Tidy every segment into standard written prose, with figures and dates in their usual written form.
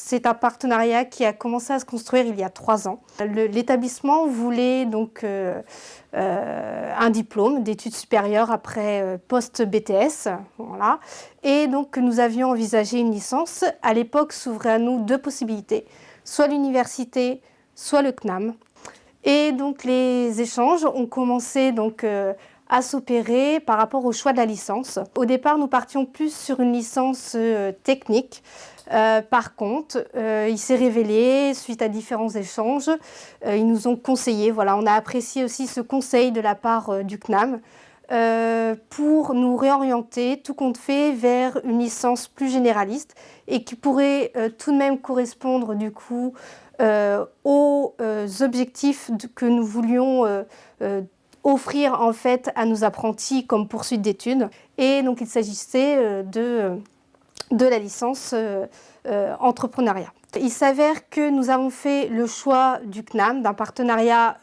c'est un partenariat qui a commencé à se construire il y a 3 ans. L'établissement voulait donc un diplôme d'études supérieures après post-BTS. Voilà. Et donc nous avions envisagé une licence. À l'époque s'ouvraient à nous 2 possibilités, soit l'université, soit le CNAM. Et donc les échanges ont commencé donc à s'opérer par rapport au choix de la licence. Au départ, nous partions plus sur une licence technique. Par contre, il s'est révélé, suite à différents échanges, ils nous ont conseillé, voilà, on a apprécié aussi ce conseil de la part du CNAM pour nous réorienter, tout compte fait, vers une licence plus généraliste et qui pourrait tout de même correspondre du coup aux objectifs que nous voulions offrir en fait à nos apprentis comme poursuite d'études. Et donc il s'agissait de la licence entrepreneuriat. Il s'avère que nous avons fait le choix du CNAM, d'un partenariat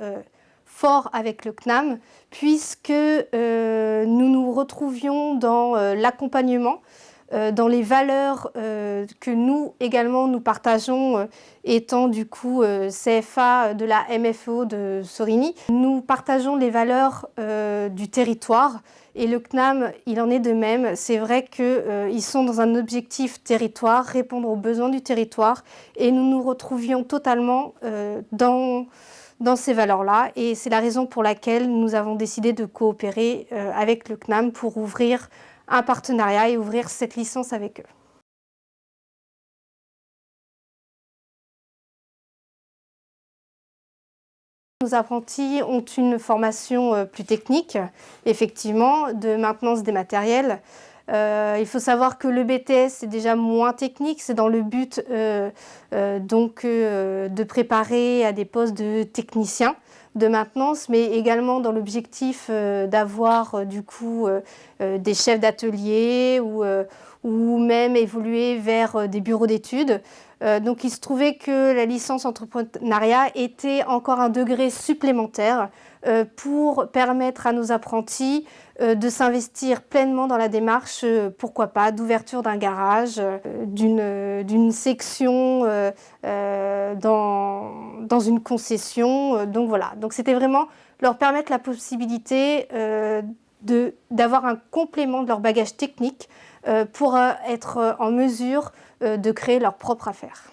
fort avec le CNAM, puisque nous nous retrouvions dans l'accompagnement, dans les valeurs que nous également nous partageons, étant du coup CFA de la MFO de Sorigny. Nous partageons les valeurs du territoire et le CNAM, il en est de même. C'est vrai qu'ils sont dans un objectif territoire, répondre aux besoins du territoire, et nous nous retrouvions totalement dans ces valeurs-là. Et c'est la raison pour laquelle nous avons décidé de coopérer avec le CNAM pour ouvrir un partenariat et ouvrir cette licence avec eux. Nos apprentis ont une formation plus technique, effectivement, de maintenance des matériels. Il faut savoir que le BTS est déjà moins technique, c'est dans le but de préparer à des postes de technicien de maintenance, mais également dans l'objectif d'avoir du coup des chefs d'atelier ou même évoluer vers des bureaux d'études. Donc il se trouvait que la licence entrepreneuriat était encore un degré supplémentaire pour permettre à nos apprentis de s'investir pleinement dans la démarche, pourquoi pas, d'ouverture d'un garage, d'une section dans une concession. Donc voilà, donc c'était vraiment leur permettre la possibilité d'avoir un complément de leur bagage technique pour être en mesure de créer leur propre affaire.